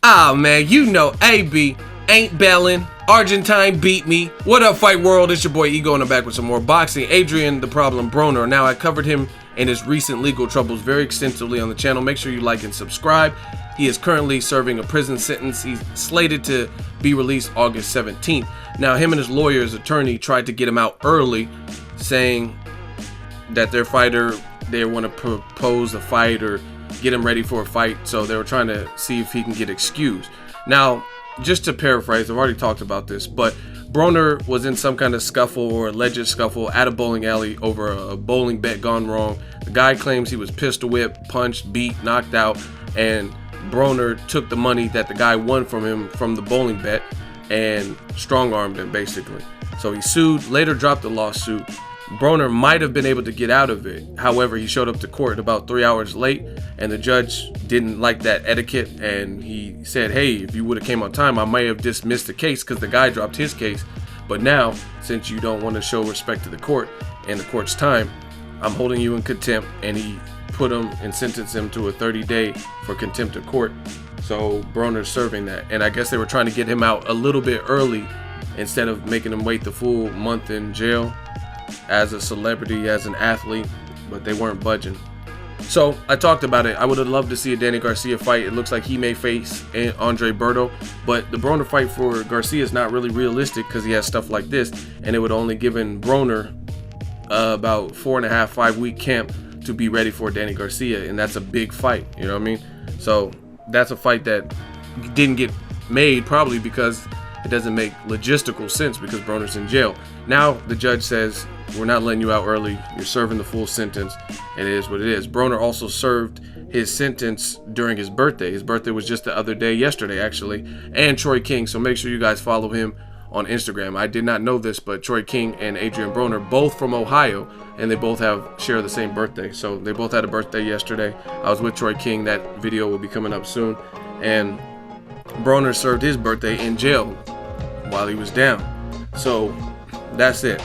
Ah, man, you know AB ain't belling. Argentine beat me. What up, Fight World? It's your boy Ego in the back with some more boxing. Adrien the Problem Broner. Now, I covered him and his recent legal troubles very extensively on the channel. Make sure you like and subscribe. He is currently serving a prison sentence. He's slated to be released August 17th. Now, him and his lawyer's attorney tried to get him out early, saying that their fighter, they want to propose a fight or get him ready for a fight. So they were trying to see if he can get excused. Now, just to paraphrase, I've already talked about this, but Broner was in some kind of scuffle or alleged scuffle at a bowling alley over a bowling bet gone wrong. The guy claims he was pistol whipped, punched, beat, knocked out, and Broner took the money that the guy won from him from the bowling bet and strong-armed him, basically. So he sued, later dropped the lawsuit. Broner might have been able to get out of it. However, he showed up to court about 3 hours late, and the judge didn't like that etiquette, and he said, hey, if you would have came on time, I may have dismissed the case because the guy dropped his case. But now, since you don't want to show respect to the court and the court's time, I'm holding you in contempt. And he put him and sentenced him to a 30-day for contempt of court. So Broner's serving that. And I guess they were trying to get him out a little bit early instead of making him wait the full month in jail as a celebrity, as an athlete, but they weren't budging. So I talked about it. I would have loved to see a Danny Garcia fight. It looks like he may face Adrien Broner, but the Broner fight for Garcia is not really realistic because he has stuff like this, and it would only given Broner about 4.5, 5 week camp to be ready for Danny Garcia, and that's a big fight, you know what I mean? So that's a fight that didn't get made, probably because it doesn't make logistical sense because Broner's in jail. Now the judge says, we're not letting you out early. You're serving the full sentence, and it is what it is. Broner also served his sentence during his birthday. His birthday was just the other day, yesterday actually, and Troy King. So make sure you guys follow him on Instagram. I did not know this, but Troy King and Adrien Broner, both from Ohio, and they both share the same birthday. So they both had a birthday yesterday. I was with Troy King. That video will be coming up soon. And Broner served his birthday in jail while he was down. So that's it.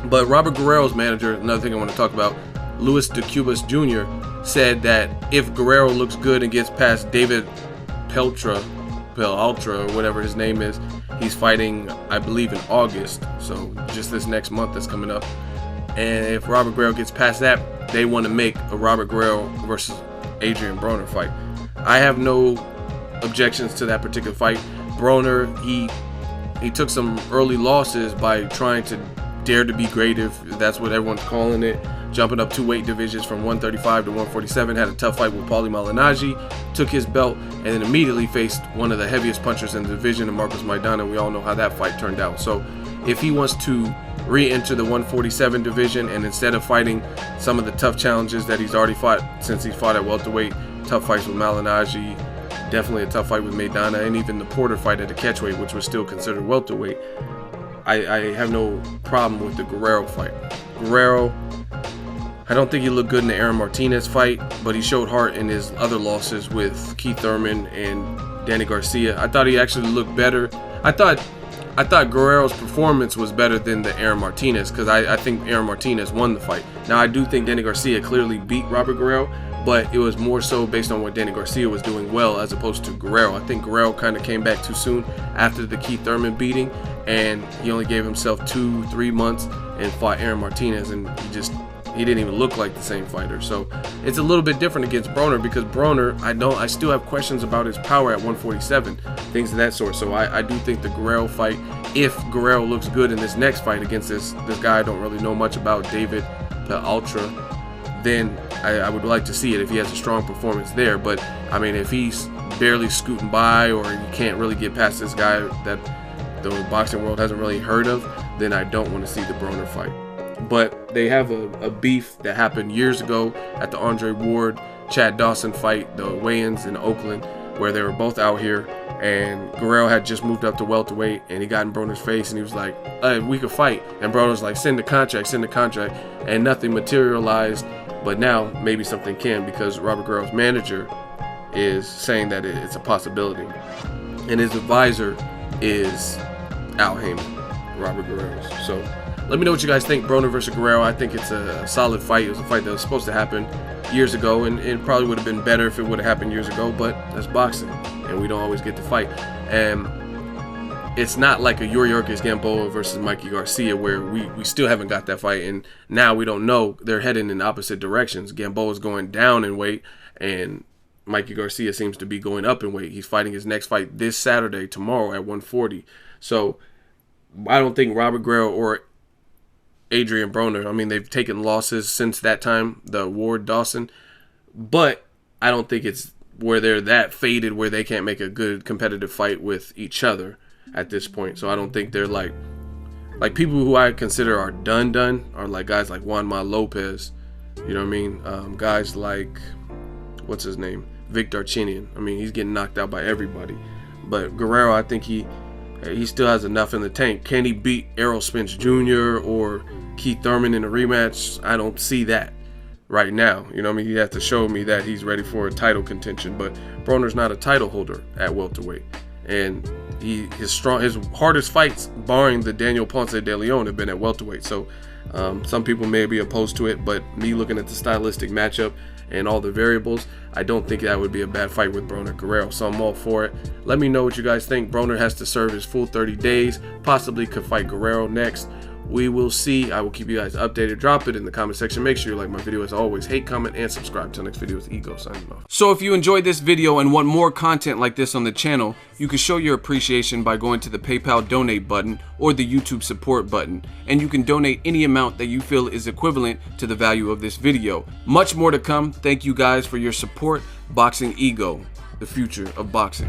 But Robert Guerrero's manager, another thing I want to talk about, Luis de Cubas Jr., said that if Guerrero looks good and gets past David Peltra, or whatever his name is, he's fighting, I believe, in August. So just this next month that's coming up. And if Robert Guerrero gets past that, they want to make a Robert Guerrero versus Adrien Broner fight. I have no objections to that particular fight. Broner, he took some early losses by trying to dare to be great, if that's what everyone's calling it, jumping up 2 weight divisions from 135 to 147, had a tough fight with Paulie Malignaggi, took his belt, and then immediately faced one of the heaviest punchers in the division, Marcos Maidana. We all know how that fight turned out. So if he wants to re-enter the 147 division, and instead of fighting some of the tough challenges that he's already fought since he fought at welterweight, tough fights with Malignaggi, definitely a tough fight with Maidana, and even the Porter fight at the catchweight, which was still considered welterweight, I have no problem with the Guerrero fight. Guerrero, I don't think he looked good in the Aaron Martinez fight, but he showed heart in his other losses with Keith Thurman and Danny Garcia. I thought he actually looked better. I thought Guerrero's performance was better than the Aaron Martinez, because I think Aaron Martinez won the fight. Now, I do think Danny Garcia clearly beat Robert Guerrero, but it was more so based on what Danny Garcia was doing well as opposed to Guerrero. I think Guerrero kind of came back too soon after the Keith Thurman beating, and he only gave himself 2-3 months and fought Aaron Martinez, and he didn't even look like the same fighter. So it's a little bit different against Broner, because Broner, I still have questions about his power at 147, things of that sort. So I do think the Guerrero fight, if Guerrero looks good in this next fight against this guy I don't really know much about, David Peltra, then I would like to see it if he has a strong performance there. But I mean, if he's barely scooting by, or you can't really get past this guy that the boxing world hasn't really heard of, then I don't want to see the Broner fight. But they have a beef that happened years ago at the Andre Ward Chad Dawson fight, the weigh-ins in Oakland, where they were both out here, and Guerrero had just moved up to welterweight, and he got in Broner's face, and he was like, we could fight. And Broner's like, send the contract, and nothing materialized. But now maybe something can, because Robert Guerrero's manager is saying that it's a possibility, and his advisor is Al Heyman, Robert Guerrero's. So Let me know what you guys think. Broner versus Guerrero. I think it's a solid fight. It was a fight that was supposed to happen years ago, and it probably would have been better if it would have happened years ago, but that's boxing, and we don't always get to fight. And it's not like a Yuriorkis Gamboa versus Mikey Garcia where we still haven't got that fight, and now we don't know. They're heading in opposite directions. Gamboa's going down in weight, and Mikey Garcia seems to be going up in weight. He's fighting his next fight this Saturday, tomorrow at 140. So I don't think Robert Guerrero or Adrien Broner, I mean, they've taken losses since that time, the Ward Dawson, but I don't think it's where they're that faded where they can't make a good competitive fight with each other at this point. So I don't think they're like people who I consider are done are like guys like Juanma Lopez, you know what I mean? Guys like, what's his name? Vic Darchinyan. I mean, he's getting knocked out by everybody. But Guerrero, I think he still has enough in the tank. Can he beat Errol Spence Jr. or Keith Thurman in a rematch? I don't see that right now. You know what I mean? You have to show me that he's ready for a title contention. But Broner's not a title holder at welterweight. And his hardest fights, barring the Daniel Ponce de Leon, have been at welterweight. So some people may be opposed to it, but me looking at the stylistic matchup and all the variables, I don't think that would be a bad fight with Broner Guerrero. So I'm all for it. Let me know what you guys think. Broner has to serve his full 30 days. Possibly could fight Guerrero next. We will see. I will keep you guys updated. Drop it in the comment section. Make sure you like my video as always. Hate, comment, and subscribe. Till next video, it's Ego signing off. So if you enjoyed this video and want more content like this on the channel, you can show your appreciation by going to the PayPal donate button or the YouTube support button. And you can donate any amount that you feel is equivalent to the value of this video. Much more to come. Thank you guys for your support. Boxing Ego, the future of boxing.